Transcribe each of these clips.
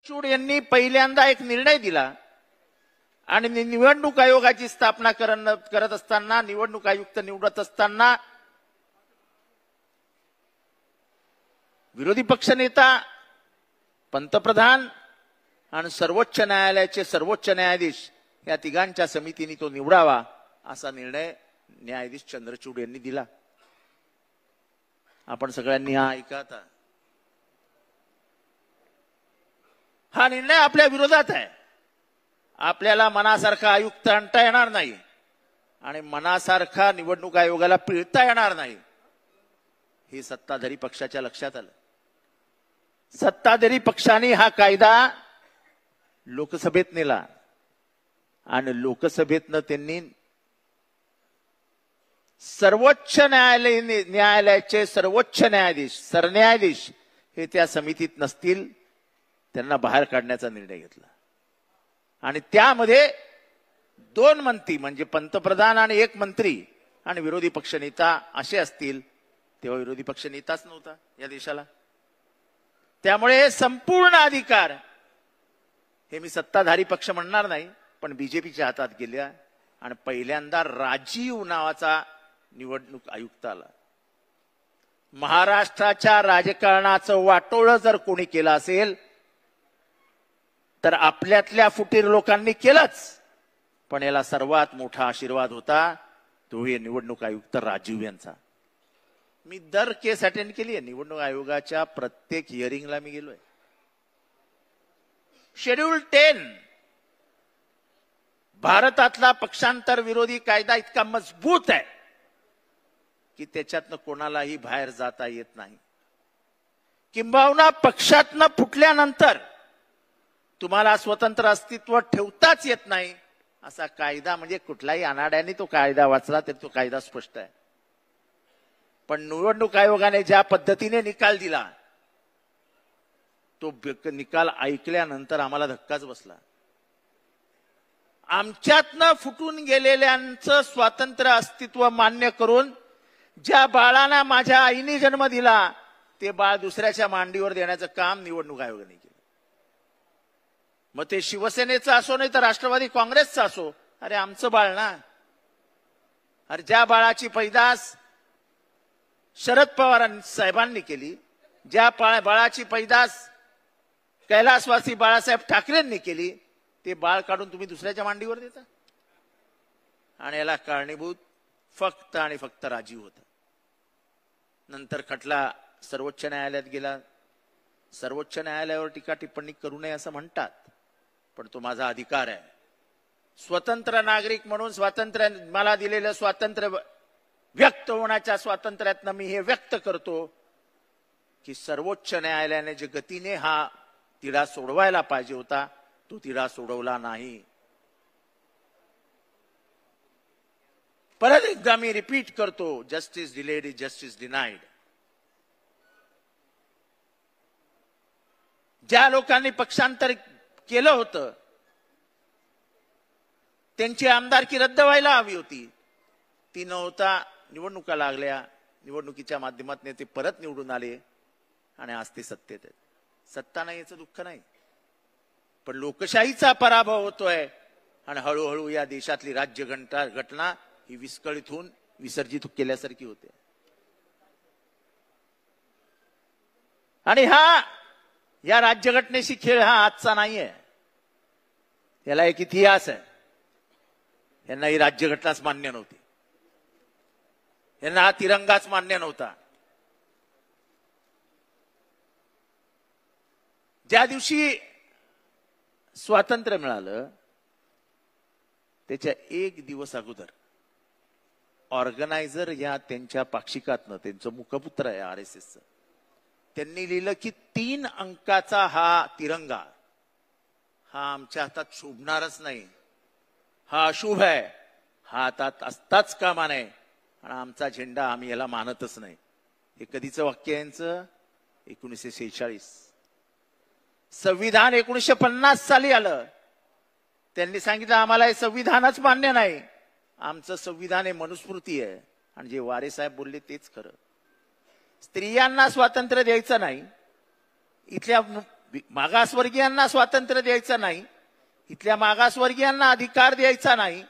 चूड यांनी पहिल्यांदा एक निर्णय दिला आणि निवडणूक आयोगाची स्थापना करत असताना, निवडणूक आयुक्त निवडत असताना विरोधी पक्षनेता, पंतप्रधान आणि सर्वोच्च न्यायालयाचे सर्वोच्च न्यायाधीश या तिघांच्या समितीने तो निवडावा असा निर्णय न्यायाधीश चंद्रचूड यांनी दिला. आपण सगळ्यांनी हा ऐका आता. हा निर्णय आपल्या विरोधात आहे. आपल्याला मनासारखा आयुक्त आणता येणार नाही आणि मनासारखा निवडणूक आयोगाला पिळता येणार नाही हे सत्ताधारी पक्षाच्या लक्षात आलं. सत्ताधारी पक्षाने हा कायदा लोकसभेत नेला आणि लोकसभेतनं त्यांनी सर्वोच्च न्यायालयाचे सर्वोच्च न्यायाधीश, सरन्यायाधीश हे त्या समितीत नसतील, त्यांना बाहेर काढण्याचा निर्णय घेतला. आणि त्यामध्ये 2 मंत्री म्हणजे पंतप्रधान आणि 1 मंत्री आणि विरोधी पक्षनेता असे असतील. तेव्हा विरोधी पक्षनेताच नव्हता या देशाला. त्यामुळे संपूर्ण अधिकार हे मी सत्ताधारी पक्ष म्हणणार नाही, पण बीजेपीच्या हातात गेल्या आणि पहिल्यांदा राजीव नावाचा निवडणूक आयुक्त आला. महाराष्ट्राच्या राजकारणाचं वाटोळं जर कोणी केलं असेल तर आपल्यातल्या फुटीर लोकांनी केलंच, पण याला सर्वात मोठा आशीर्वाद होता तो हे निवडणूक आयुक्त राजीव यांचा. मी दर केस अटेंड केली आहे. निवडणूक आयोगाच्या प्रत्येक हिअरिंगला मी गेलोय. शेड्यूल 10 भारतातला पक्षांतर विरोधी कायदा इतका मजबूत आहे की त्याच्यातनं कोणालाही बाहेर जाता येत नाही. किंबहुना पक्षातनं फुटल्यानंतर तुम्हाला स्वतंत्र अस्तित्व ठेवताच येत नाही असा कायदा, म्हणजे कुठलाही अनाड्याने तो कायदा वाचला तरी तो कायदा स्पष्ट आहे. पण निवडणूक आयोगाने ज्या पद्धतीने निकाल दिला तो निकाल ऐकल्यानंतर आम्हाला धक्काच बसला. आमच्यातनं फुटून गेलेल्यांचं स्वातंत्र्य अस्तित्व मान्य करून ज्या बाळाला माझ्या आईने जन्म दिला ते बाळ दुसऱ्याच्या मांडीवर देण्याचं काम निवडणूक आयोगाने केलं. मग ते शिवसेनेचं असो नाही तर राष्ट्रवादी काँग्रेसचं असो, अरे आमचं बाळ ना. अरे ज्या बाळाची पैदास शरद पवार साहेबांनी केली, ज्या बाळाची पैदास कैलासवासी बाळासाहेब ठाकरेंनी केली, ते बाळ काढून तुम्ही दुसऱ्याच्या मांडीवर देता. आणि याला कारणीभूत फक्त आणि फक्त राजीव होता. नंतर खटला सर्वोच्च न्यायालयात गेला. सर्वोच्च न्यायालयावर टीका टिप्पणी करू नये असं म्हणतात, पण तो माझा अधिकार आहे. स्वतंत्र नागरिक म्हणून स्वातंत्र्य, मला दिलेलं स्वातंत्र्य, व्यक्त होण्याच्या स्वातंत्र्यातनं मी हे व्यक्त करतो की सर्वोच्च न्यायालयाने जे गतीने हा तिढा सोडवायला पाहिजे होता तो तिढा सोडवला नाही. परत एकदा मी रिपीट करतो, justice delayed is justice denied. ज्या लोकांनी पक्षांतर केलं होतं त्यांची आमदारकी रद्द व्हायला हवी होती, ती न होता निवडणुका लागल्या. निवडणुकीच्या माध्यमातून ते परत निवडून आले आणि आज ते सत्तेत आहेत. सत्ता नाही याचं दुःख नाही, पण लोकशाहीचा पराभव होतोय आणि हळूहळू या देशातली राज्यघटना ही विस्कळीत होऊन विसर्जित केल्यासारखी होते. आणि या राज्यघटनेशी खेळ हा आजचा नाहीये. याला एक इतिहास आहे. यांना ही राज्यघटनाच मान्य नव्हती, यांना हा तिरंगाच मान्य नव्हता. ज्या दिवशी स्वातंत्र्य मिळालं त्याच्या 1 दिवस अगोदर ऑर्गनायझर या त्यांच्या पाक्षिकातनं, त्यांचं मुखपुत्र आहे RSSचं, त्यांनी लिहिलं की 3 अंकाचा हा तिरंगा हा आमच्या हातात शोभणारच नाही, हा अशुभ आहे, हा हातात असताच कामा नये आणि आमचा झेंडा आम्ही याला मानतच नाही. हे कधीचं वाक्य यांचं? 1946. संविधान 1950 साली आलं. त्यांनी सांगितलं आम्हाला हे संविधानच मान्य नाही, आमचं संविधान हे मनुस्मृती आहे. आणि जे वारे साहेब बोलले तेच खरं. स्त्रियांना स्वातंत्र्य द्यायचं नाही, इथल्या मागासवर्गीयांना स्वातंत्र्य द्यायचं नाही, इथल्या मागासवर्गीयांना अधिकार द्यायचा नाही,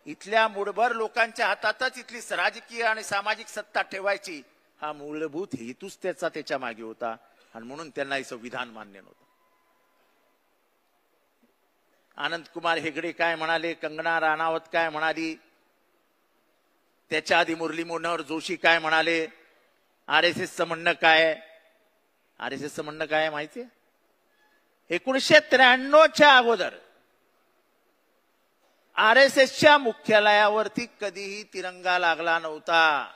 इथल्या मूळभर लोकांच्या हातातच इथली राजकीय आणि सामाजिक सत्ता ठेवायची, हा मूलभूत हेतूच त्याच्या मागे होता. आणि म्हणून त्यांना हे संविधान मान्य नव्हतं. आनंदकुमार हेगडे काय म्हणाले, कंगना राणावत काय म्हणाली, त्याच्या आधी मुरली मनोहर जोशी काय म्हणाले, आरएसएसचं म्हणणं काय, आरएसएसचं म्हणणं काय माहितीये, 1993च्या अगोदर आरएसएसच्या मुख्यालयावरती कधीही तिरंगा लागला नव्हता.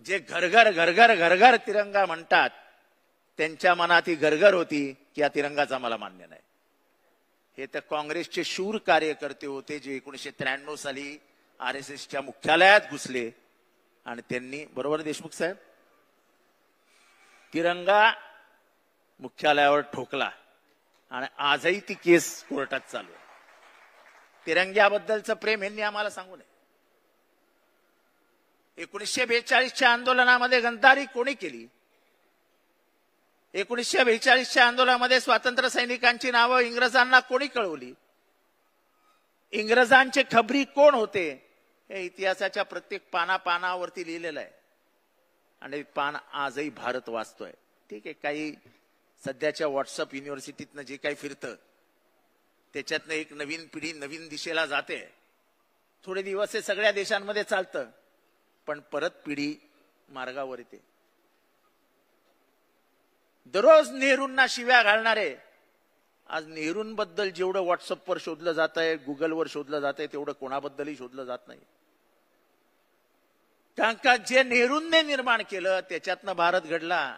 जे घरघर घरघर घरघर तिरंगा म्हणतात त्यांच्या मनात ही घरघर होती की या तिरंगाचा मला मान्य नाही. हे तर काँग्रेसचे शूर कार्यकर्ते होते जे 1993 साली आरएसएसच्या मुख्यालयात घुसले आणि त्यांनी, बरोबर देशमुख साहेब, तिरंगा मुख्यालयावर ठोकला आणि आजही ती केस कोर्टात चालू आहे. तिरंग्याबद्दलचं प्रेम यांनी आम्हाला सांगू नये. 1942च्या आंदोलनामध्ये गद्दारी कोणी केली? 1942च्या आंदोलनामध्ये स्वातंत्र्य सैनिकांची नावं इंग्रजांना कोणी कळवली? इंग्रजांचे खबरी कोण होते? हे इतिहासाच्या प्रत्येक पानावरती लिहिलेलं आहे. आणि पान आजही भारत वाचतोय. ठीक आहे, काही सध्याच्या व्हॉट्सअप युनिव्हर्सिटीतनं जे काही फिरतं त्याच्यातनं एक नवीन पिढी नवीन दिशेला जाते. थोडे दिवस हे सगळ्या देशांमध्ये चालतं, पण परत पिढी मार्गावर येते. दररोज नेहरूंना शिव्या घालणारे आज नेहरूंबद्दल जेवढं व्हॉट्सअपवर शोधलं जात आहे, गुगलवर शोधलं जात आहे, तेवढं कोणाबद्दलही शोधलं जात नाही. कारण का जे नेहरूंनी निर्माण केलं त्याच्यातनं भारत घडला.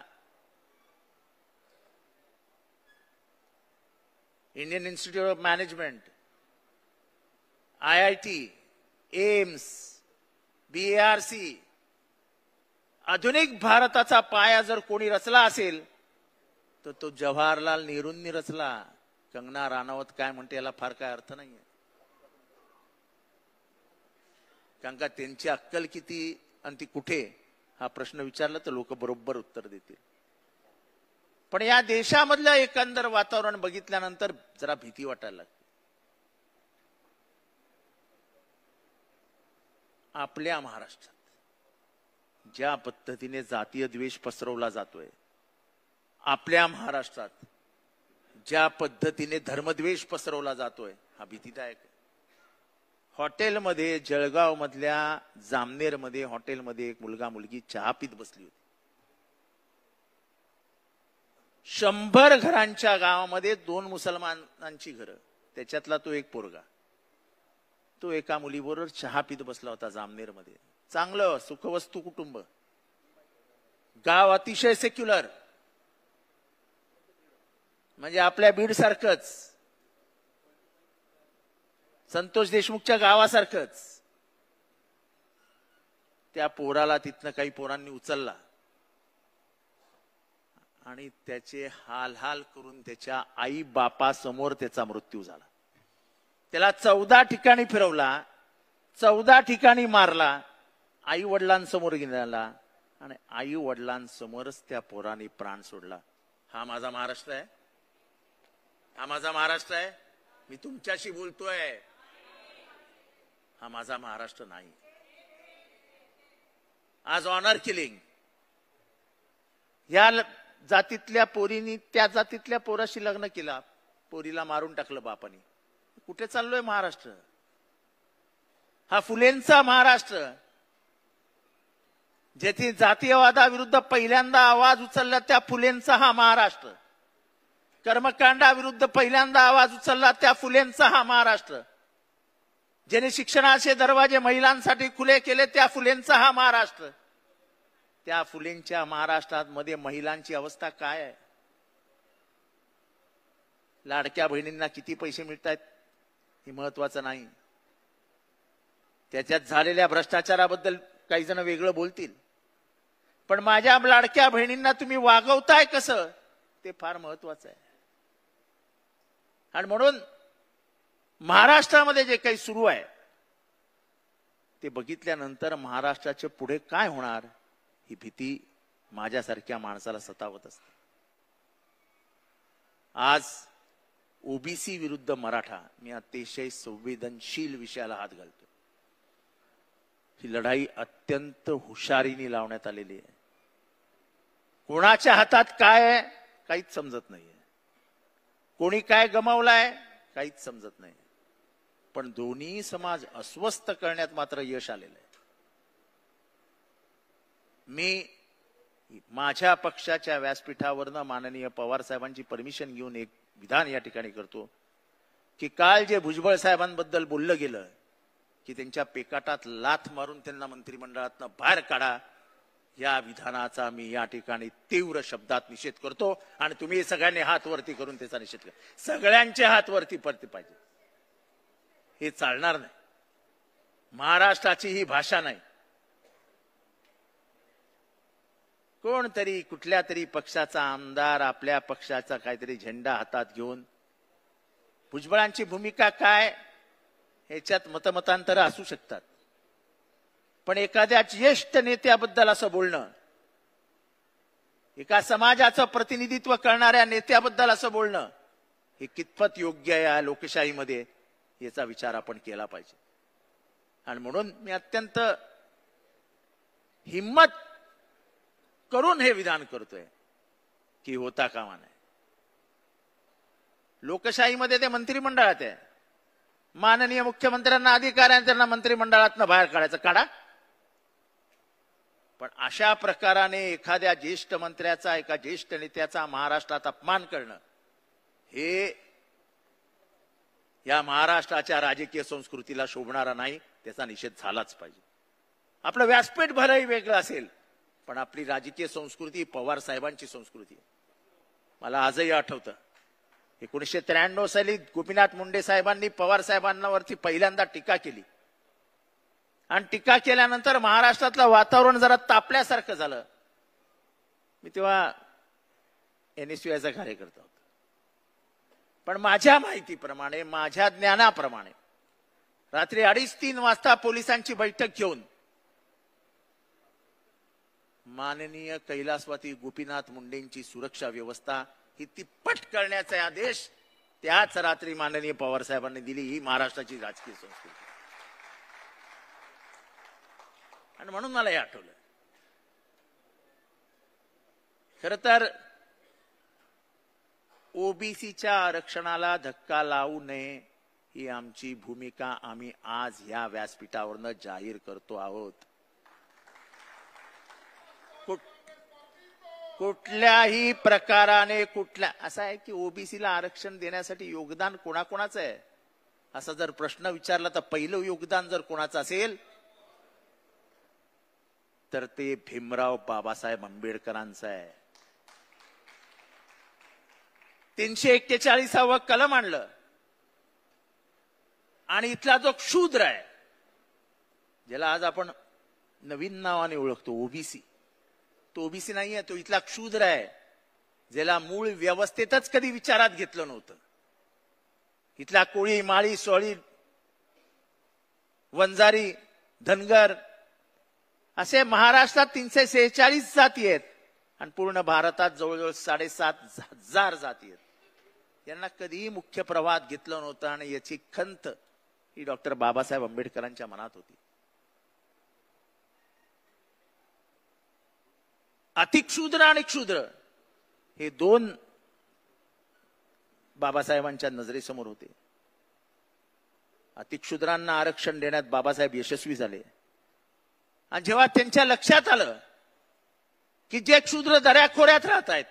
Indian institute of management, IIT, AIIMS, BARC, आधुनिक भारताचा पाया जर कोणी रचला असेल तर तो जवाहरलाल नेहरूंनी रचला. कंगना राणावत काय म्हणते याला फार काय अर्थ नाहीये. कारण का त्यांची अक्कल किती आणि ती कुठे हा प्रश्न विचारला तर लोक बरोबर उत्तर देतील. पण या देशामधलं एकंदर वातावरण बघितल्यानंतर जरा भीती वाटायला लागते. आपल्या महाराष्ट्रात ज्या पद्धतीने जातीय द्वेष पसरवला जातोय, आपल्या महाराष्ट्रात ज्या पद्धतीने धर्मद्वेष पसरवला जातोय, हा भीतीदायक आहे. हॉटेलमध्ये, जळगाव मधल्या जामनेरमध्ये हॉटेलमध्ये एक मुलगा मुलगी चहा पीत बसली होती. 100 घरांच्या गावामध्ये 2 मुसलमानांची घरं, त्याच्यातला तो एक पोरगा, तो एका मुलीबरोबर चहा पीत बसला होता जामनेरमध्ये. चांगलं सुखवस्तू कुटुंब, गाव अतिशय सेक्युलर, म्हणजे आपल्या बीड सारखंच, संतोष देशमुखच्या गावासारखंच. त्या पोराला तिथनं काही पोरांनी उचलला आणि त्याचे हाल हाल करून त्याच्या आई बापासमोर त्याचा मृत्यू झाला. त्याला 14 ठिकाणी फिरवला, 14 ठिकाणी मारला, आई वडिलांसमोर गेला आणि आई वडिलांसमोरच त्या पोराने प्राण सोडला. हा माझा महाराष्ट्र आहे, हा माझा महाराष्ट्र आहे. मी तुमच्याशी बोलतोय, हा माझा महाराष्ट्र नाही. आज ऑनर किलिंग, या जातीतल्या पोरीनी त्या जातीतल्या पोराशी लग्न केला, पोरीला मारून टाकलं बापानी. कुठे चाललोय महाराष्ट्र? हा फुलेंचा महाराष्ट्र, ज्याची जातीयवादाविरुद्ध पहिल्यांदा आवाज उचलला त्या फुलेंचा हा महाराष्ट्र. कर्मकांडाविरुद्ध पहिल्यांदा आवाज उचलला त्या फुलेंचा हा महाराष्ट्र. ज्याने शिक्षणाचे दरवाजे महिलांसाठी खुले केले त्या फुलेंचा हा महाराष्ट्र. त्या फुलेंच्या महाराष्ट्रात मध्ये महिलांची अवस्था काय आहे? लाडक्या बहिणींना किती पैसे मिळतात हे महत्वाचं नाही, त्याच्यात झालेल्या भ्रष्टाचाराबद्दल काही जण वेगळं बोलतील, पण माझ्या लाडक्या बहिणींना तुम्ही वागवताय कसं ते फार महत्वाचं आहे. आणि म्हणून महाराष्ट्रामध्ये जे काही सुरू आहे ते बघितल्यानंतर महाराष्ट्राचे पुढे काय होणार ही भीती माझ्यासारख्या माणसाला सतावत असते. आज ओबीसी विरुद्ध मराठा, मी अतिशय संवेदनशील विषयाला हात घालतो. ही लढाई अत्यंत हुशारीने लावण्यात आलेली आहे. कोणाच्या हातात काय आहे काहीच समजत नाहीये, कोणी काय गमावलाय काहीच समजत नाही, पण दोन्ही समाज अस्वस्थ करण्यात मात्र यश आलेलं आहे. मी माझ्या पक्षाच्या व्यासपीठावरनं माननीय पवार साहेबांची परमिशन घेऊन एक विधान या ठिकाणी करतो की काल जे भुजबळ साहेबांबद्दल बोललं गेलं की त्यांच्या पेकाटात लाथ मारून त्यांना मंत्रिमंडळातनं बाहेर काढा, या विधानाचा मी या ठिकाणी तीव्र शब्दात निषेध करतो. आणि तुम्ही सगळ्यांनी हात वरती करून त्याचा निषेध करा. सगळ्यांचे हात वरती पडते पाहिजे. हे चालणार नाही. महाराष्ट्राची ही भाषा नाही. कोणतरी कुठल्या तरी पक्षाचा आमदार आपल्या पक्षाचा काहीतरी झेंडा हातात घेऊन, भुजबळांची भूमिका काय ह्याच्यात मतमतांतर असू शकतात, पण एखाद्या ज्येष्ठ नेत्याबद्दल असं बोलणं, एका समाजाचं प्रतिनिधित्व करणाऱ्या नेत्याबद्दल असं बोलणं, हे कितपत योग्य आहे या लोकशाहीमध्ये याचा विचार आपण केला पाहिजे. आणि म्हणून मी अत्यंत हिम्मत करून हे विधान करतोय की होता कामा नये. लोकशाहीमध्ये ते मंत्रिमंडळात आहे. माननीय मुख्यमंत्र्यांना अधिकार आहे त्यांना मंत्रिमंडळातनं बाहेर काढायचं, काढा. पण अशा प्रकाराने एखाद्या ज्येष्ठ मंत्र्याचा, एका ज्येष्ठ नेत्याचा महाराष्ट्रात अपमान करणं, हे या महाराष्ट्राच्या राजकीय संस्कृतीला शोभणारा नाही. त्याचा निषेध झालाच पाहिजे. आपलं व्यासपीठ भलंही वेगळं असेल, पण आपली राजकीय संस्कृती पवार साहेबांची संस्कृती आहे. मला आजही आठवतं 1993 साली गोपीनाथ मुंडे साहेबांनी पवार साहेबांवरती पहिल्यांदा टीका केली, आणि टीका केल्यानंतर महाराष्ट्रातलं वातावरण जरा तापल्यासारखं झालं. मी तेव्हा NSUIचा कार्यकर्ता होतो, पण माझ्या माहितीप्रमाणे, माझ्या ज्ञानाप्रमाणे रात्री 2:30-3 वाजता पोलिसांची बैठक घेऊन माननीय कैलासवासी गोपीनाथ मुंडेंची सुरक्षा व्यवस्था ही तिप्पट करण्याचे आदेश त्याच रात्री माननीय पवार साहेबांनी दिली. ही महाराष्ट्राची राजकीय संस्कृती. आणि म्हणून मला हे आठवलं. खर तर ओबीसीच्या आरक्षणाला धक्का लावू नये ही आमची भूमिका आम्ही आज या व्यासपीठावरनं जाहीर करतो आहोत. कुठल्याही प्रकाराने असं आहे की ओबीसीला आरक्षण देण्यासाठी योगदान कोणाकोणाचं आहे असा जर प्रश्न विचारला तर पहिलं योगदान जर कोणाचं असेल तर ते भीमराव बाबासाहेब आंबेडकरांचं आहे. 341 कलम आणलं आणि इथला जो क्षुद्र आहे, ज्याला आज आपण नवीन नावाने ओळखतो ओबीसी, तो ओबीसी नाहीये, तो इथला क्षुद्र आहे, ज्याला मूळ व्यवस्थेतच कधी विचारात घेतलं नव्हतं. इथला कोळी, माळी, सोळी, वंजारी, धनगर असे महाराष्ट्रात 346 जाती आहेत आणि पूर्ण भारतात जवळजवळ 7,500 जाती आहेत. यांना कधीही मुख्य प्रवाहात घेतलं नव्हतं आणि याची खंत ही डॉक्टर बाबासाहेब आंबेडकरांच्या मनात होती. अतिक्षुद्र आणि क्षुद्र हे दोन बाबासाहेबांच्या नजरेसमोर होते. अतिक्षुद्रांना आरक्षण देण्यात बाबासाहेब यशस्वी झाले. आणि जेव्हा त्यांच्या लक्षात आलं की जे क्षुद्र दऱ्याखोऱ्यात राहत आहेत,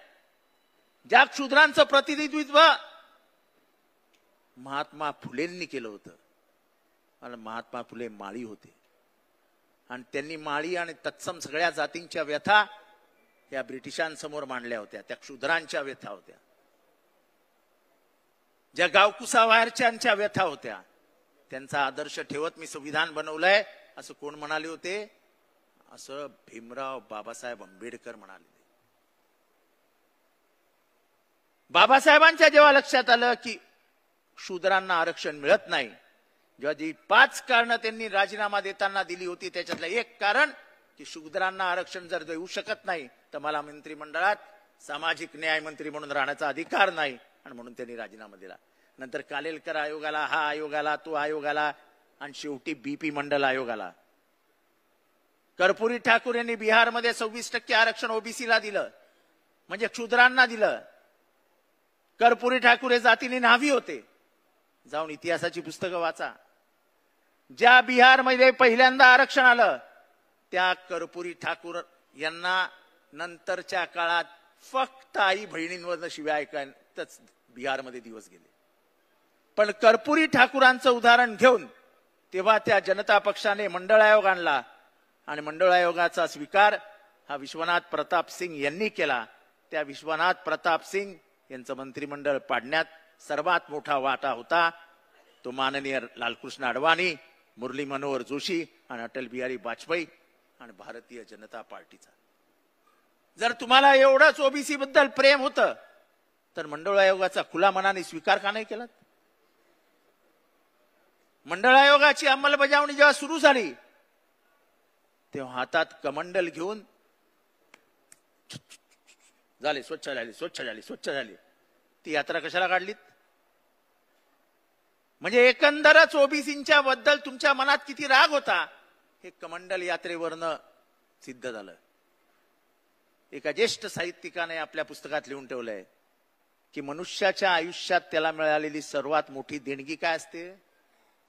ज्या क्षुद्रांचं प्रतिनिधित्व महात्मा फुलेंनी केलं होतं, आणि महात्मा फुले माळी होते, आणि त्यांनी माळी आणि तत्सम सगळ्या जातींच्या व्यथा या ब्रिटिशांसमोर मांडल्या होत्या. त्या क्षुद्रांच्या व्यथा होत्या, ज्या गावकुसाबाहेरच्यांच्या व्यथा होत्या. त्यांचा आदर्श ठेवत मी संविधान बनवलंय असं कोण म्हणाले होते? असं भीमराव बाबासाहेब आंबेडकर म्हणाले. बाबासाहेबांच्या जेव्हा लक्षात आलं की शूद्रांना आरक्षण मिळत नाही, जेव्हा जी 5 कारणं त्यांनी राजीनामा देताना दिली होती त्याच्यातलं एक कारण की शूद्रांना आरक्षण जर देऊ शकत नाही तर मला मंत्रिमंडळात सामाजिक न्याय मंत्री म्हणून राहण्याचा अधिकार नाही. आणि म्हणून त्यांनी राजीनामा दिला. नंतर कालेलकर आयोग आला, हा आयोग आला, तो आयोग आला, आणि शेवटी बीपी मंडल आयोग आला. कर्पूरी ठाकूर यांनी बिहारमध्ये 26% आरक्षण ओबीसीला दिलं, म्हणजे क्षुद्रांना दिलं. कर्पूरी ठाकूर हे जातीने न्हावी होते. जाऊन इतिहासाची पुस्तकं वाचा. ज्या बिहारमध्ये पहिल्यांदा आरक्षण आलं त्या कर्पूरी ठाकूर यांना नंतरच्या काळात फक्त आई बहिणींवर शिव्या ऐकायतच बिहारमध्ये दिवस गेले. पण कर्पूरी ठाकूरांचं उदाहरण घेऊन तेव्हा त्या जनता पक्षाने मंडळ आयोग आणला आणि मंडळ आयोगाचा स्वीकार हा विश्वनाथ प्रताप सिंग यांनी केला. त्या विश्वनाथ प्रताप सिंग यांचं मंत्रिमंडळ पाडण्यात सर्वात मोठा वाटा होता तो माननीय लालकृष्ण अडवाणी, मुरली मनोहर जोशी आणि अटल बिहारी वाजपेयी आणि भारतीय जनता पार्टीचा. जर तुम्हाला एवढंच ओबीसी बद्दल प्रेम होतं तर मंडळ आयोगाचा खुला मनाने स्वीकार का नाही केला? मंडळ आयोगाची अंमलबजावणी जेव्हा सुरू झाली तेव्हा हातात कमंडल घेऊन झाले स्वच्छ झाली स्वच्छ झाली स्वच्छ झाली ती यात्रा कशाला काढलीत? म्हणजे एकंदरच ओबीसींच्या बद्दल तुमच्या मनात किती राग होता हे कमंडल यात्रेवरनं सिद्ध झालं. एका ज्येष्ठ साहित्यिकाने आपल्या पुस्तकात लिहून ठेवलंय की मनुष्याच्या आयुष्यात त्याला मिळालेली सर्वात मोठी देणगी काय असते?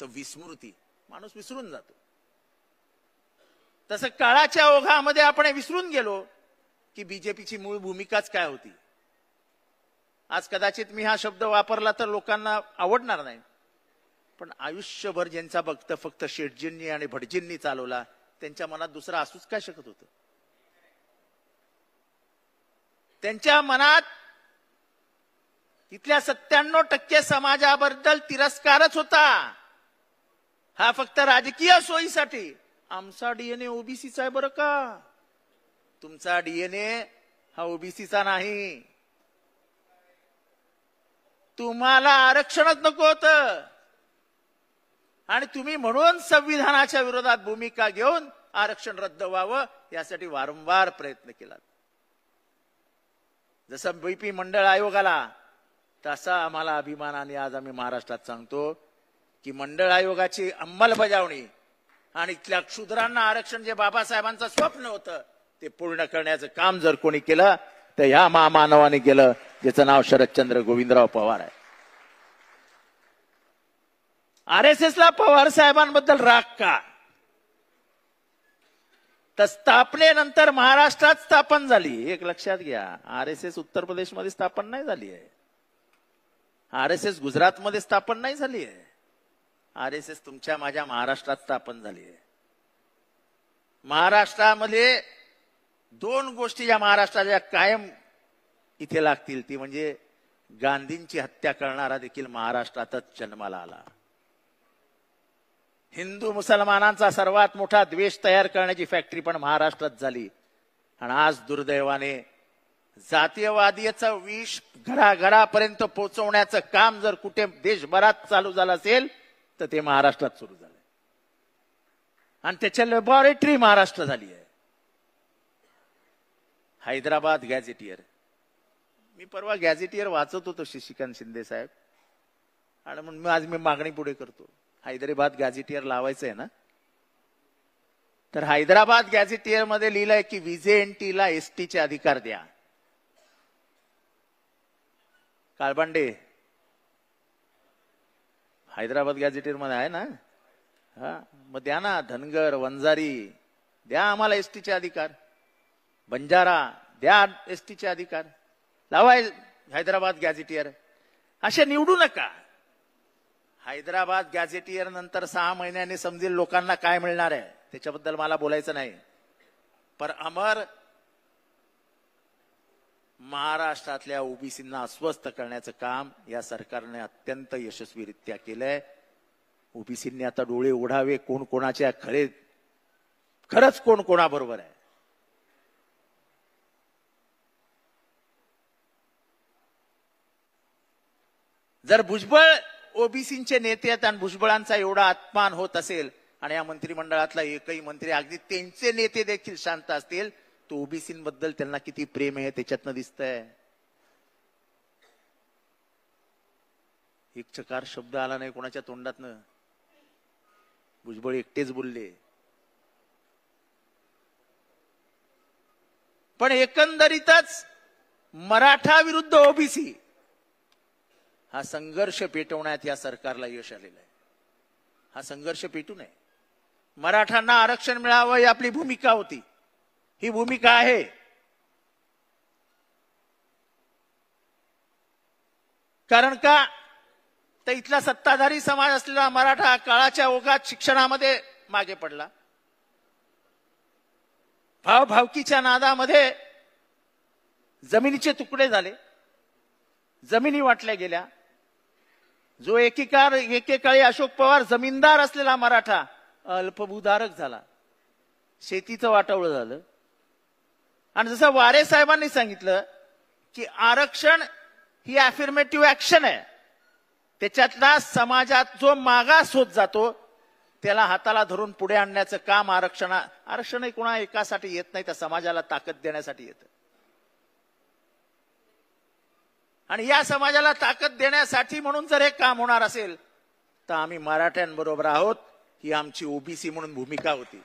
तर विस्मृती. माणूस विसरून जातो. तसं काळाच्या ओघामध्ये आपण विसरून गेलो की बीजेपीची मूळ भूमिकाच काय होती. आज कदाचित मी हा शब्द वापरला तर लोकांना आवडणार नाही, पण आयुष्यभर ज्यांचा भक्त फक्त शेटजींनी आणि भटजींनी चालवला त्यांच्या मनात दुसरं असूच काय शकत होतं? त्यांच्या मनात इथल्या 97% समाजाबद्दल तिरस्कारच होता. हा फक्त राजकीय सोयीसाठी. आमचा डीएनए ओबीसीचा आहे बरं का, तुमचा डीएनए हा ओबीसीचा नाही. तुम्हाला आरक्षणच नको होतं आणि तुम्ही म्हणून संविधानाच्या विरोधात भूमिका घेऊन आरक्षण रद्द व्हावं यासाठी वारंवार प्रयत्न केला. जसं बीपी मंडळ आयोग आला तसा आम्हाला अभिमानाने आज आम्ही महाराष्ट्रात सांगतो की मंडळ आयोगाची अंमलबजावणी आणि इथल्या क्षुद्रांना आरक्षण जे बाबासाहेबांचं स्वप्न होतं ते पूर्ण करण्याचं काम जर कोणी केलं तर ह्या महामानवाने केलं ज्याचं नाव शरदचंद्र गोविंदराव पवार आहे. आरएसएसला पवार साहेबांबद्दल राग का? तर स्थापनेनंतर महाराष्ट्रात स्थापन झाली. एक लक्षात घ्या, आरएसएस उत्तर प्रदेशमध्ये स्थापन नाही झाली आहे. आरएसएस गुजरातमध्ये स्थापन नाही झाली आहे. आरएसएस तुमच्या माझ्या महाराष्ट्रात स्थापन झाली आहे. महाराष्ट्रामध्ये दोन गोष्टी ज्या महाराष्ट्राच्या कायम इथे लागतील ती म्हणजे गांधींची हत्या करणारा देखील महाराष्ट्रातच जन्माला आला. हिंदू मुसलमानांचा सर्वात मोठा द्वेष तयार करण्याची फॅक्टरी पण महाराष्ट्रात झाली. आणि आज दुर्दैवाने जातीयवादीचं विष घराघरापर्यंत पोहोचवण्याचं काम जर कुठे देशभरात चालू झालं असेल तर ते महाराष्ट्रात सुरू झालं आणि त्याच्या लॅबॉरेटरी महाराष्ट्र झाली आहे. हैदराबाद गॅझेटियर, मी परवा गॅझेटियर वाचत होतो शशिकांत शिंदे साहेब, आणि म्हणून आज मी मागणी पुढे करतो हैदराबाद गॅझेटियर लावायचं आहे ना. तर हैदराबाद गॅझेटियर मध्ये लिहिलंय की व्हीजेएनटीला एसटीचे अधिकार द्या. काळबांडे हैदराबाद गॅझेटियर मध्ये आहे ना, हा मग द्या ना. धनगर वंजारी द्या आम्हाला एसटीचे अधिकार, बंजारा द्या एसटीचे अधिकार, लावाय हैदराबाद गॅझेटियर. असे निवडू नका. हैदराबाद गॅझेटियर नंतर 6 महिन्यांनी समजेल लोकांना काय मिळणार आहे, त्याच्याबद्दल मला बोलायचं नाही. पण अमर महाराष्ट्रातल्या ओबीसींना अस्वस्थ करण्याचं काम या सरकारने अत्यंत यशस्वीरित्या केलंय. ओबीसींनी आता डोळे उघडावे, कोण कोणाच्या खरंच कोण कोणाबरोबर आहे. जर भुजबळ ओबीसींचे नेते आहेत आणि भुजबळांचा एवढा अपमान होत असेल आणि या मंत्रिमंडळातला एकही मंत्री अगदी त्यांचे नेते देखील शांत असतील तर ओबीसींबद्दल त्यांना किती प्रेम आहे त्याच्यातनं दिसतंय. एक चकार शब्द आला नाही कोणाच्या तोंडातनं. भुजबळ एकटेच बोलले. पण एकंदरीतच मराठा विरुद्ध ओबीसी हा संघर्ष पेटवण्यात या सरकारला यश आलेलं आहे. हा संघर्ष पेटू नये. मराठ्यांना आरक्षण मिळावं ही आपली भूमिका होती. ही भूमिका आहे. कारण का तर इथला सत्ताधारी समाज असलेला मराठा काळाच्या ओघात शिक्षणामध्ये मागे पडला. भावभावकीच्या नादामध्ये जमिनीचे तुकडे झाले. जमिनी वाटल्या गेल्या. जो एकेकाळी अशोक पवार जमीनदार असलेला मराठा अल्पभूधारक झाला. शेतीचं वाटवळं झालं. आणि जसं वारे साहेबांनी सांगितलं की आरक्षण ही अफर्मेटिव्ह ऍक्शन आहे. त्याच्यातला समाजात जो मागास होत जातो त्याला हाताला धरून पुढे आणण्याचं काम आरक्षणही कोणा एकासाठी येत नाही, त्या समाजाला ताकद देण्यासाठी येतं. आणि या समाजाला ताकद देण्यासाठी म्हणून जर हे काम होणार असेल तर आम्ही मराठ्यांबरोबर आहोत. ही आमची ओबीसी म्हणून भूमिका होती.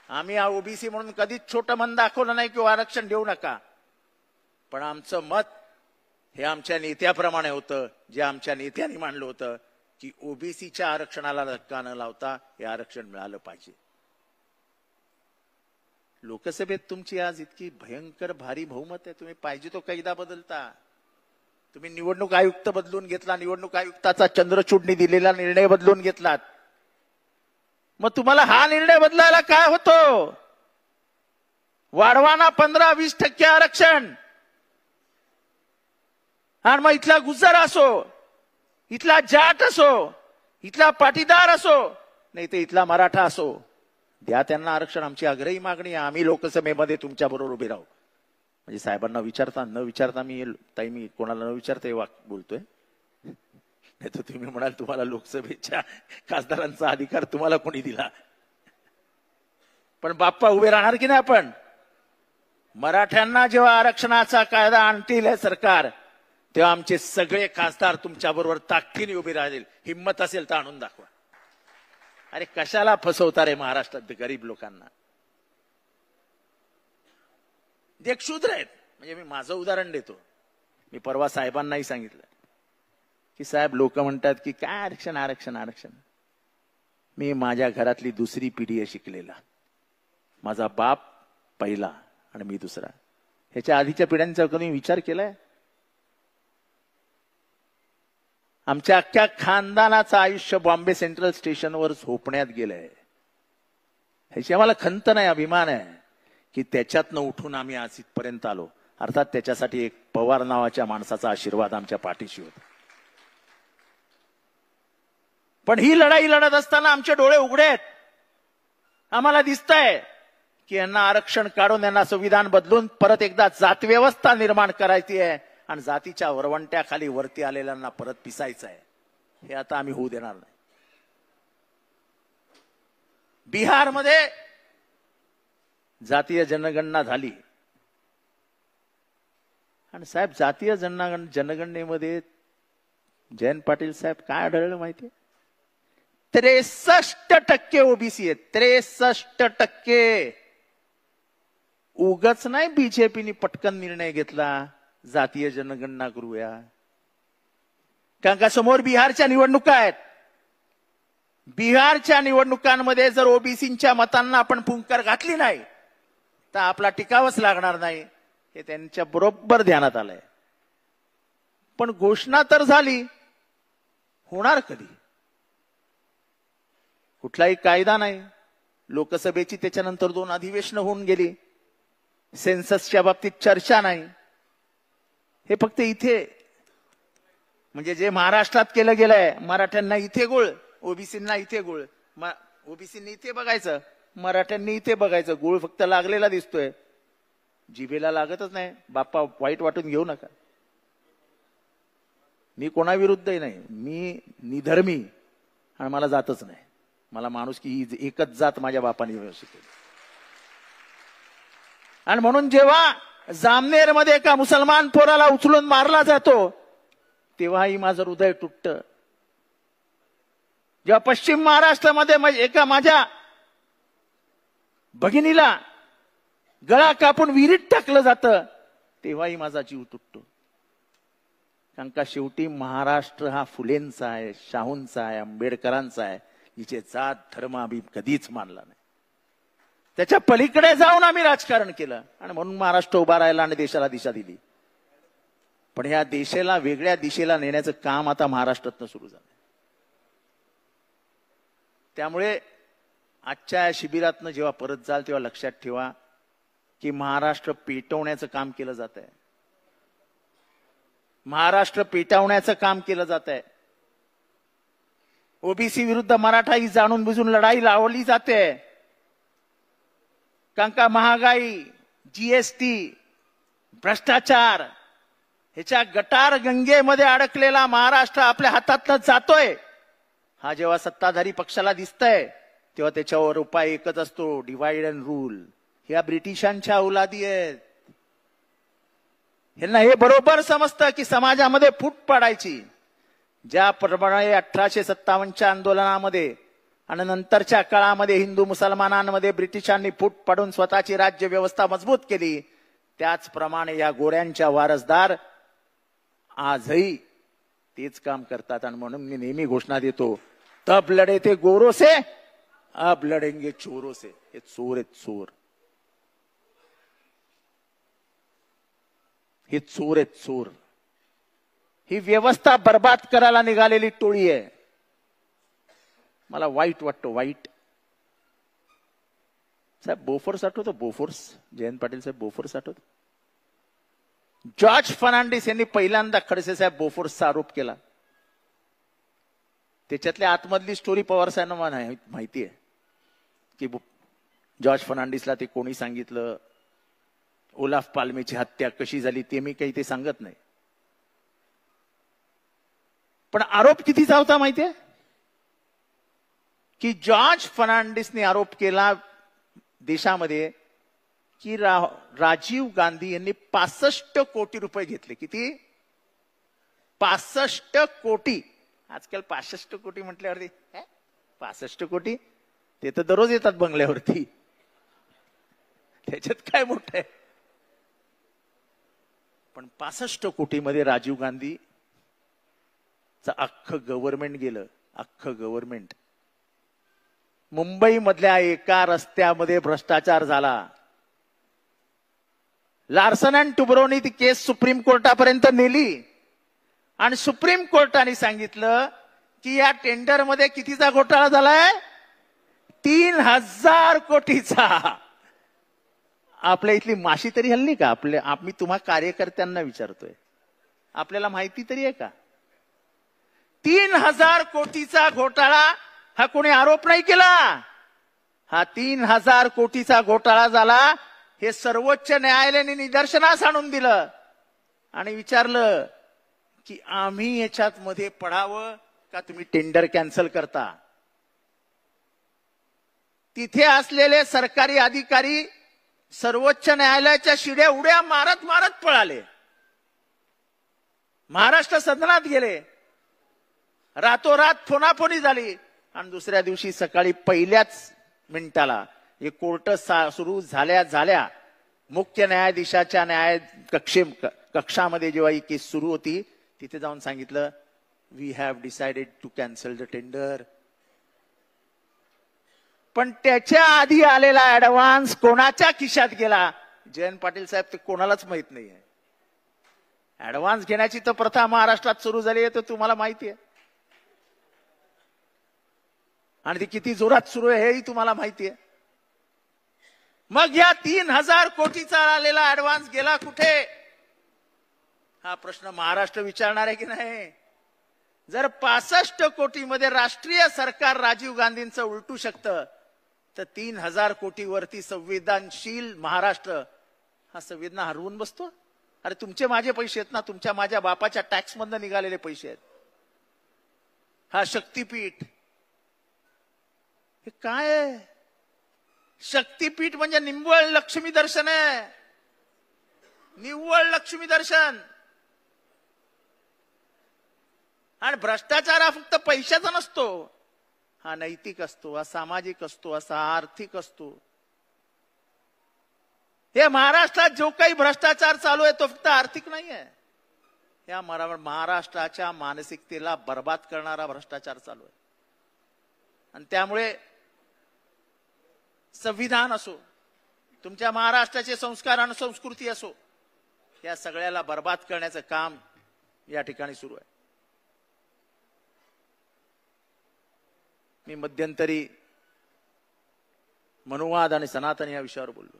आम्ही ओबीसी म्हणून कधीच छोटं मन दाखवलं नाही किंवा आरक्षण देऊ नका. पण आमचं मत हे आमच्या नेत्याप्रमाणे होतं, जे आमच्या नेत्यांनी मांडलं होतं की ओबीसीच्या आरक्षणाला धक्का न लावता हे आरक्षण मिळालं पाहिजे. लोकसभेत तुमची आज इतकी भयंकर भारी बहुमत आहे. तुम्ही पाहिजे तो कायदा बदलता. तुम्ही निवडणूक आयुक्त बदलून घेतला. निवडणूक आयुक्ताचा चंद्रचूडनी दिलेला निर्णय बदलून घेतलात. मग तुम्हाला हा निर्णय बदलायला काय होतो? वाढवाना 15-20% आरक्षण. आणि मग इथला गुज्जर असो, इथला जाट असो, इथला पाटीदार असो, नाही तर इथला मराठा असो, द्या त्यांना आरक्षण. आमची आग्रही मागणी आहे. आम्ही लोकसभेमध्ये तुमच्या बरोबर उभे राहू. म्हणजे साहेबांना न विचारता मी कोणाला न विचारता हे बोलतोय. नाही तर तुम्ही म्हणाल तुम्हाला लोकसभेच्या खासदारांचा अधिकार तुम्हाला कोणी दिला. पण बाप्पा उभे राहणार की नाही आपण? मराठ्यांना जेव्हा आरक्षणाचा कायदा आणतील हे सरकार, तेव्हा आमचे सगळे खासदार तुमच्या बरोबर ताकदीने उभे राहतील. हिंमत असेल तर आणून दाखवा. अरे कशाला फसवता रे महाराष्ट्रात गरीब लोकांना? जे क्षुद्र आहेत. म्हणजे मी माझं उदाहरण देतो. मी परवा साहेबांनाही सांगितलं की साहेब लोक म्हणतात की काय आरक्षण आरक्षण आरक्षण. मी माझ्या घरातली दुसरी पिढी आहे शिकलेला. माझा बाप पहिला आणि मी दुसरा. ह्याच्या आधीच्या पिढ्यांचा कोणी विचार केलाय? आमच्या अख्ख्या खानदानाचं आयुष्य बॉम्बे सेंट्रल स्टेशनवर झोपण्यात गेलंय. ह्याची आम्हाला खंत नाही, अभिमान आहे की त्याच्यातनं उठून आम्ही आज इथपर्यंत आलो. अर्थात त्याच्यासाठी एक पवार नावाच्या माणसाचा आशीर्वाद आमच्या पाठीशी होता. पण ही लढाई लढत असताना आमचे डोळे उघडे आहेत. आम्हाला दिसतंय की यांना आरक्षण काढून यांना संविधान बदलून परत एकदा जातव्यवस्था निर्माण करायची आहे आणि जातीच्या वरवंट्याखाली वरती आलेल्यांना परत पिसायचं आहे. हे आता आम्ही होऊ देणार नाही. बिहारमध्ये जातीय जनगणना झाली आणि साहेब जातीय जनगणनेमध्ये जयंत पाटील साहेब काय आढळलं माहितीये? 63% ओबीसी आहेत. 63%. उगाच नाही बीजेपीने पटकन निर्णय घेतला जातीय जनगणना करूया. कारण का समोर बिहारच्या निवडणुका आहेत. बिहारच्या निवडणुकांमध्ये जर ओबीसींच्या मतांना आपण फुंकर घातली नाही तर आपला टिकावंच लागणार नाही. हे त्यांच्या बरोबर ध्यानात आलंय. पण घोषणा तर झाली, होणार कधी? कुठलाही कायदा नाही. लोकसभेची त्याच्यानंतर 2 अधिवेशनं होऊन गेली. सेन्ससच्या बाबतीत चर्चा नाही. हे फक्त इथे म्हणजे जे महाराष्ट्रात केलं गेलंय, मराठ्यांना इथे गोळ, ओबीसींना इथे गोळ. ओबीसींनी इथे बघायचं, मराठ्यांनी इथे बघायचं. गोळ फक्त लागलेला दिसतोय, जिभेला लागतच नाही. बाप्पा वाईट वाटून घेऊ नका. मी कोणाविरुद्धही नाही. मी निधर्मी आणि मला जातच नाही. मला माणूस की ही एकच जात माझ्या बापाने शिकवली. आणि म्हणून जेव्हा जामनेरमध्ये एका मुसलमान पोराला उचलून मारला जातो तेव्हाही माझं हृदय तुटतं. जेव्हा पश्चिम महाराष्ट्रामध्ये एका माझ्या भगिनीला गळा कापून विहिरीत टाकलं जातं, तेव्हाही माझा जीव तुटतो. कारण का शेवटी महाराष्ट्र हा फुलेंचा आहे, शाहूंचा आहे, आंबेडकरांचा आहे. हिचे जात धर्म आम्ही कधीच मानला नाही. त्याच्या पलीकडे जाऊन आम्ही राजकारण केलं आणि म्हणून महाराष्ट्र उभा राहिला आणि देशाला दिशा दिली. पण या देशाला वेगळ्या दिशेला नेण्याचं काम आता महाराष्ट्रातनं सुरू झालं. त्यामुळे आजच्या शिबिरातनं जेव्हा परत जाल तेव्हा लक्षात ठेवा की महाराष्ट्र पेटवण्याचं काम केलं जात आहे. महाराष्ट्र पेटवण्याचं काम केलं जात आहे. ओबीसी विरुद्ध मराठा ही जाणून बुजून लढाई लावली जाते. कारण का महागाई, जीएसटी, भ्रष्टाचार ह्याच्या गटार गंगेमध्ये अडकलेला महाराष्ट्र आपल्या हातातनं जातोय. हा जेव्हा सत्ताधारी पक्षाला दिसतंय तेव्हा त्याच्यावर उपाय एकच असतो, डिवाइड अँड रूल. ह्या ब्रिटिशांच्या औलादी आहेत. ह्यांना हे बरोबर समजतं की समाजामध्ये फूट पाडायची. ज्याप्रमाणे 1857च्या आंदोलनामध्ये आणि नंतरच्या काळामध्ये हिंदू मुसलमानांमध्ये ब्रिटिशांनी फूट पाडून स्वतःची राज्य व्यवस्था मजबूत केली, त्याचप्रमाणे या गोऱ्यांच्या वारसदार आजही तेच काम करतात. आणि म्हणून मी नेहमी घोषणा देतो, तब लढे ते गोरों से, अब लढेंगे चोरों से. हे चोर आहेत, चोर. हे चोर आहेत, चोर. ही व्यवस्था बर्बाद करायला निघालेली टोळी आहे. मला वाईट वाटतं, वाईट. साहेब बोफोर्स आठवतो? बोफोर्स, जयंत पाटील साहेब बोफोर्स आठवतो? जॉर्ज फर्नांडिस यांनी पहिल्यांदा खडसे साहेब बोफोर्सचा आरोप केला. त्याच्यातल्या आतमधली स्टोरी पवार साहेबांना माहिती आहे की जॉर्ज फर्नांडिसला ते कोणी सांगितलं, ओलाफ पाल्मेची हत्या कशी झाली ते मी काही ते सांगत नाही. पण आरोप कितीचा होता माहितीये? की जॉर्ज फर्नांडिसने आरोप केला देशामध्ये की राजीव गांधी यांनी 65 कोटी रुपये घेतले. किती? 65 कोटी. आजकाल 65 कोटी म्हटल्यावरती 65 कोटी ते तर दररोज येतात बंगल्यावरती, त्याच्यात काय मोठं आहे. पण 65 कोटीमध्ये राजीव गांधी अख्खं गव्हर्नमेंट गेलं. अख्खं गव्हर्नमेंट. मुंबई मधल्या एका रस्त्यामध्ये भ्रष्टाचार झाला. लार्सन अँड टुब्रोनी ती केस सुप्रीम कोर्टापर्यंत नेली आणि सुप्रीम कोर्टाने सांगितलं की या टेंडरमध्ये कितीचा घोटाळा झालाय? 3000 कोटीचा. आपल्या इथली माशी तरी हल्ली का? मी तुम्हा कार्यकर्त्यांना विचारतोय, आपल्याला माहिती तरी आहे का? 3000 कोटीचा घोटाळा हा कोणी आरोप नाही केला. हा 3000 कोटीचा घोटाळा झाला हे सर्वोच्च न्यायालयाने निदर्शनास आणून दिलं आणि विचारलं की आम्ही याच्यात मध्ये पडावं का तुम्ही टेंडर कॅन्सल करता. तिथे असलेले सरकारी अधिकारी सर्वोच्च न्यायालयाच्या शिड्या उड्या मारत मारत पळाले. महाराष्ट्र सदनात गेले. रातोरात फोनाफोनी झाली आणि दुसऱ्या दिवशी सकाळी पहिल्याच मिनिटाला हे कोर्ट सुरू झाल्या मुख्य न्यायाधीशाच्या कक्षामध्ये जेव्हा ही केस सुरू होती तिथे जाऊन सांगितलं, we have decided to cancel the tender. पण त्याच्या आधी आलेला ऍडव्हान्स कोणाच्या खिशात गेला जयंत पाटील साहेब ते कोणालाच माहित नाहीये. ऍडव्हान्स घेण्याची तर प्रथा महाराष्ट्रात सुरू झाली आहे, तर तुम्हाला माहिती आहे. आणि ती किती जोरात सुरू आहे हेही तुम्हाला माहिती आहे. मग या 3000 कोटीचा आलेला ऍडव्हान्स गेला कुठे? हा प्रश्न महाराष्ट्र विचारणार आहे की नाही? जर 65 कोटीमध्ये राष्ट्रीय सरकार राजीव गांधींचं उलटू शकतं तर 3000 कोटीवरती संवेदनशील महाराष्ट्र हा संवेदना हरवून बसतो. अरे तुमचे माझे पैसे आहेत ना, तुमच्या माझ्या बापाच्या टॅक्स मधनं निघालेले पैसे आहेत. हा शक्तीपीठ हे काय आहे? शक्तीपीठ म्हणजे निव्वळ लक्ष्मी दर्शन आहे. निव्वळ लक्ष्मी दर्शन. आणि भ्रष्टाचार हा फक्त पैशाचा नसतो, हा नैतिक असतो, हा सामाजिक असतो, असा आर्थिक असतो. हे महाराष्ट्रात जो काही भ्रष्टाचार चालू आहे तो फक्त आर्थिक नाही आहे. या महाराष्ट्राच्या मानसिकतेला बर्बाद करणारा भ्रष्टाचार चालू आहे. आणि त्यामुळे संविधान असो, तुमच्या महाराष्ट्राचे संस्कार आणि संस्कृती असो, या सगळ्याला बर्बाद करण्याचं काम या ठिकाणी सुरू आहे. मी मध्यंतरी मनुवाद आणि सनातन या विषयावर बोललो.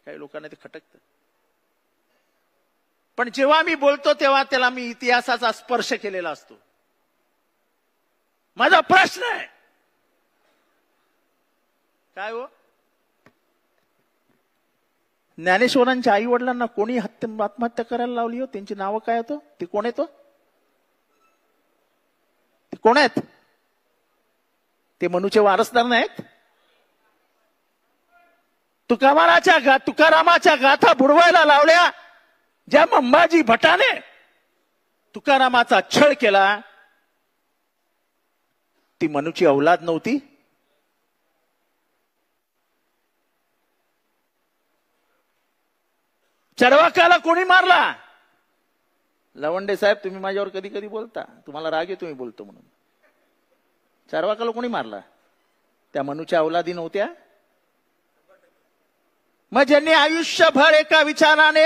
काही लोकांना ते खटकतं, पण जेव्हा मी बोलतो तेव्हा त्याला मी इतिहासाचा स्पर्श केलेला असतो. माझा प्रश्न आहे काय हो, ज्ञानेश्वरांच्या आई वडिलांना कोणी आत्महत्या करायला लावली हो? त्यांची नावं काय होतं? ते कोण आहेत? ते कोण आहेत? ते मनूचे वारसदार नाहीत? तुकारामाच्या गाथा बुडवायला लावल्या ज्या अंबाजी भटाने तुकारामाचा छळ केला, ती मनूची औलाद नव्हती? चरवाकाला कोणी मारला? लवंडे साहेब, तुम्ही माझ्यावर कधी कधी बोलता, तुम्हाला राग येतो मी बोलतो म्हणून. चरवाकाला कोणी मारला? त्या मनूच्या औलादी नव्हत्या? मग ज्यांनी आयुष्यभर एका विचाराने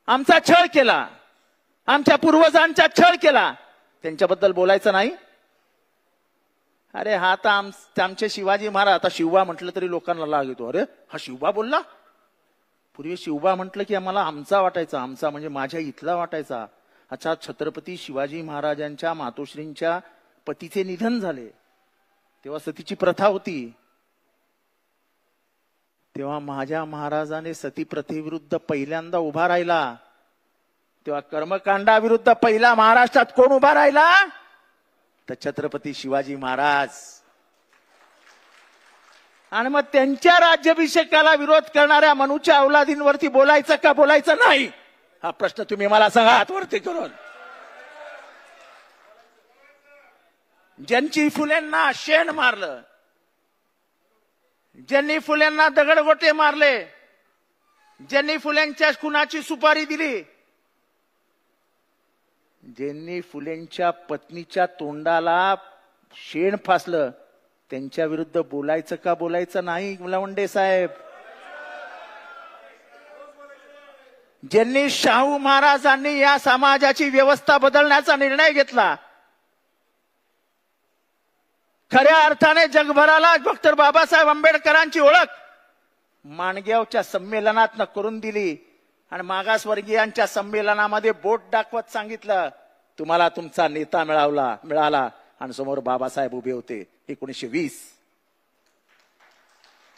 आमचा छळ केला, आमच्या पूर्वजांचा छळ केला, त्यांच्याबद्दल बोलायचं नाही? अरे हा तर आमचे शिवाजी महाराज. आता शिवबा म्हटलं तरी लोकांना लाग येतो. अरे हा शिवबा बोलला? पूर्वी शिवबा म्हटलं की आम्हाला आमचा वाटायचा, आमचा म्हणजे माझ्या इथला वाटायचा. अच्छा, छत्रपती शिवाजी महाराजांच्या मातोश्रींच्या पतीचे निधन झाले तेव्हा सतीची प्रथा होती. तेव्हा माझ्या महाराजाने सती प्रथेविरुद्ध पहिल्यांदा उभा राहिला. तेव्हा कर्मकांडाविरुद्ध पहिला महाराष्ट्रात कोण उभा राहिला? तर छत्रपती शिवाजी महाराज. आणि मग त्यांच्या राज्याभिषेकाला विरोध करणाऱ्या मनूच्या औलादींवरती बोलायचं का बोलायचं नाही? हा प्रश्न तुम्ही मला सांगा हातवरती करून. ज्यांची फुलेंना शेण मारलं, ज्यांनी फुल्यांना दगडगोटे मारले, ज्यांनी फुल्यांच्या खुनाची सुपारी दिली, ज्यांनी फुलेंच्या पत्नीच्या तोंडाला शेण फासलं, त्यांच्या विरुद्ध बोलायचं का बोलायचं नाही लवंडे साहेब? ज्यांनी शाहू महाराजांनी या समाजाची व्यवस्था बदलण्याचा निर्णय घेतला, खऱ्या अर्थाने जगभराला डॉक्टर बाबासाहेब आंबेडकरांची ओळख माणगावच्या संमेलनात करून दिली, आणि मागासवर्गीयांच्या संमेलनामध्ये बोट दाखवत सांगितलं तुम्हाला तुमचा नेता मिळाला, आणि समोर बाबासाहेब उभे होते. 1920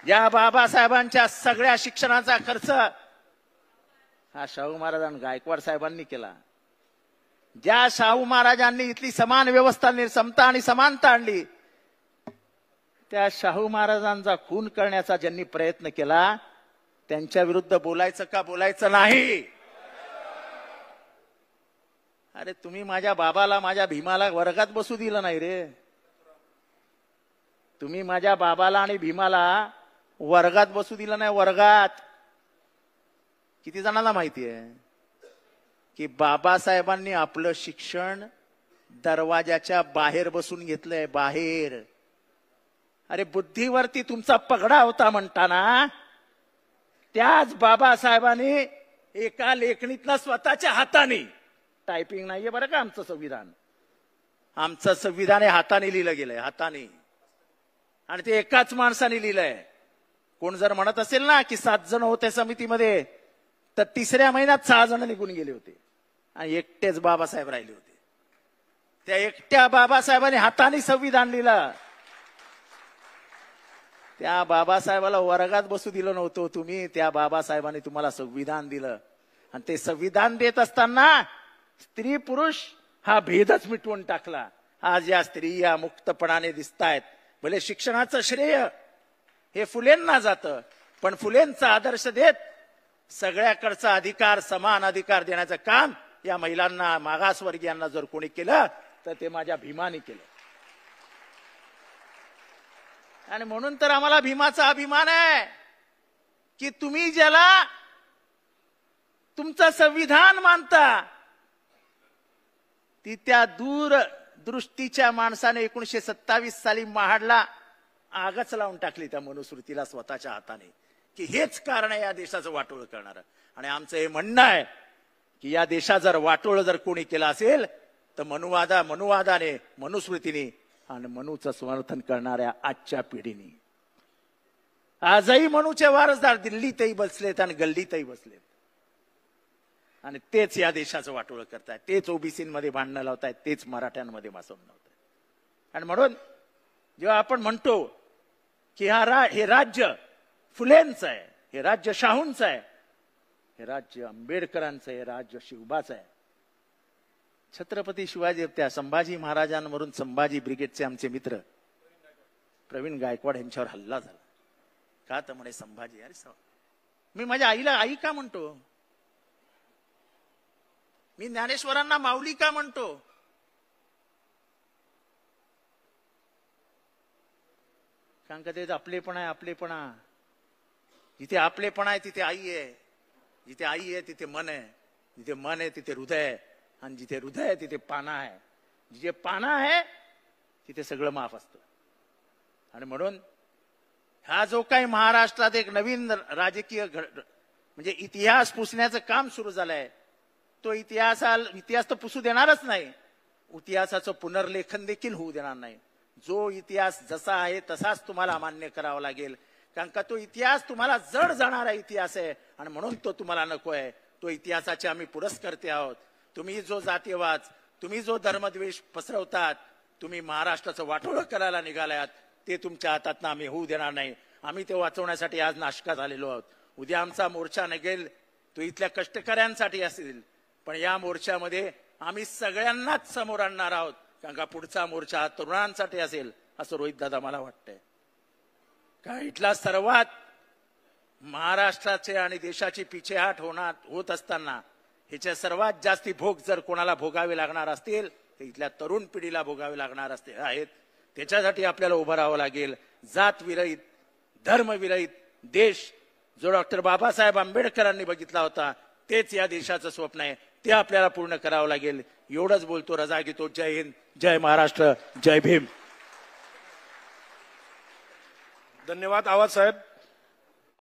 या बाबासाहेबांच्या सगळ्या शिक्षणाचा खर्च हा शाहू महाराजांनी गायकवाड साहेबांनी केला. ज्या शाहू महाराजांनी इथली समान व्यवस्था, समता आणि समानता आणली, त्या शाहू महाराजांचा खून करण्याचा ज्यांनी प्रयत्न केला, त्यांच्या विरुद्ध बोलायचं का बोलायचं नाही? अरे तुम्ही माझ्या बाबाला, माझ्या भीमाला वर्गात बसू दिलं नाही रे. तुम्ही माझ्या बाबाला आणि भीमाला वर्गात बसू दिलं नाही. वर्गात किती जणांना माहिती आहे की बाबासाहेबांनी आपलं शिक्षण दरवाजाच्या बाहेर बसून घेतलंय, बाहेर. अरे बुद्धीवरती तुमचा पगडा होता म्हणताना त्याच बाबासाहेबांनी एका लेखणीतनं स्वतःच्या हाताने, टायपिंग नाहीये बरं का आमचं संविधान, आमचं संविधान हे हाताने लिहिलं गेलंय, हाताने. आणि ते एकाच माणसाने लिहिलंय. कोण जर म्हणत असेल ना की 7 जण होते समितीमध्ये, तर 3ऱ्या महिन्यात 6 जण निघून गेले होते आणि एकटेच बाबासाहेब राहिले होते. त्या एकट्या बाबासाहेबांनी हाताने संविधान लिहिलं. त्या बाबासाहेबाला वर्गात बसू दिलं नव्हतं तुम्ही, त्या बाबासाहेबांनी तुम्हाला संविधान दिलं. आणि ते संविधान देत असताना स्त्री पुरुष हा भेदच मिटवून टाकला. आज या स्त्रिया मुक्तपणाने दिसतायत. भले शिक्षणाचं श्रेय हे फुलेंना जातं, पण फुलेंचा आदर्श देत सगळ्याकडचा अधिकार, समान अधिकार देण्याचं काम या महिलांना, मागासवर्गीयांना जर कोणी केलं तर ते माझ्या भीमाने केलं. आणि म्हणून तर आम्हाला भीमाचा अभिमान आहे की तुम्ही ज्याला तुमचं संविधान मानता ती त्या दूरदृष्टीच्या माणसाने 1927 साली महाडला आगच लावून टाकली त्या मनुस्मृतीला स्वतःच्या हाताने, की हेच कारण आहे या देशाचं वाटोळं करणारं. आणि आमचं हे म्हणणं आहे की या देशात जर वाटोळं जर कोणी केलं असेल तर मनुवादाने, मनुस्मृतीने आणि मनूचं समर्थन करणाऱ्या आजच्या पिढीने. आजही मनूचे वारसदार दिल्लीतही बसलेत आणि गल्लीतही बसलेत आणि तेच या देशाचं वाटोळं करतायत, तेच ओबीसीमध्ये भांडणं लावतायत, तेच मराठ्यांमध्ये मासवून लावतायत. आणि म्हणून जेव्हा आपण म्हणतो की हे राज्य फुलेंचं आहे, हे राज्य शाहूंचं आहे, हे राज्य आंबेडकरांचं आहे, हे राज्य शिवबाचं आहे. छत्रपती शिवाजी त्या संभाजी महाराजांवरून संभाजी ब्रिगेडचे आमचे मित्र प्रवीण गायकवाड यांच्यावर हल्ला झाला. का तर म्हणे संभाजी, अरे मी माझ्या आईला आई का म्हणतो, मी ज्ञानेश्वरांना माऊली का म्हणतो, कारण का ते आपलेपणा आहे. आपलेपणा जिथे आपलेपणा आहे तिथे आई आहे, जिथे आई आहे तिथे मन आहे, जिथे मन आहे तिथे हृदय आहे, आणि जिथे हृदय आहे तिथे पाना आहे. जिथे पाना आहे तिथे सगळं माफ असतं. आणि म्हणून हा जो काही महाराष्ट्रात एक नवीन राजकीय म्हणजे इतिहास पुसण्याचं काम सुरू झालंय, तो इतिहास तर पुसू देणारच नाही, इतिहासाचं पुनर्लेखन देखील होऊ देणार नाही. जो इतिहास जसा आहे तसाच तुम्हाला मान्य करावा लागेल, कारण का तो इतिहास तुम्हाला जड जाणारा इतिहास आहे आणि म्हणून तो तुम्हाला नको आहे. तो इतिहासाचे आम्ही पुरस्कर्ते आहोत. तुम्ही जो जातीयवाद, तुम्ही जो धर्मद्वेष पसरवतात, तुम्ही महाराष्ट्राचं वाटोळं करायला निघालात, ते तुमच्या हातात आम्ही होऊ देणार नाही. आम्ही ते वाचवण्यासाठी आज नाशका झालेलो आहोत. उद्या आमचा मोर्चा निघेल तो इथल्या कष्टकऱ्यांसाठी असेल, पण या मोर्चामध्ये आम्ही सगळ्यांनाच समोर आणणार आहोत, कारण का पुढचा मोर्चा हा तरुणांसाठी असेल असं रोहित दादा मला वाटतंय. का इथला सर्वात महाराष्ट्राचे आणि देशाची पिछेहाट होत असताना ह्याच्या सर्वात जास्ती भोग जर कोणाला भोगावे लागणार असतील तर इथल्या तरुण पिढीला भोगावे लागणार आहेत. त्याच्यासाठी आपल्याला उभं राहावं लागेल. जात विरहित, धर्म विरहित देश जो डॉक्टर बाबासाहेब आंबेडकरांनी बघितला होता, तेच या देशाचं स्वप्न आहे, ते आपल्याला पूर्ण करावं लागेल. एवढंच बोलतो, रजा घेतो. जय हिंद, जय महाराष्ट्र, जय भीम. धन्यवाद आवाज साहेब.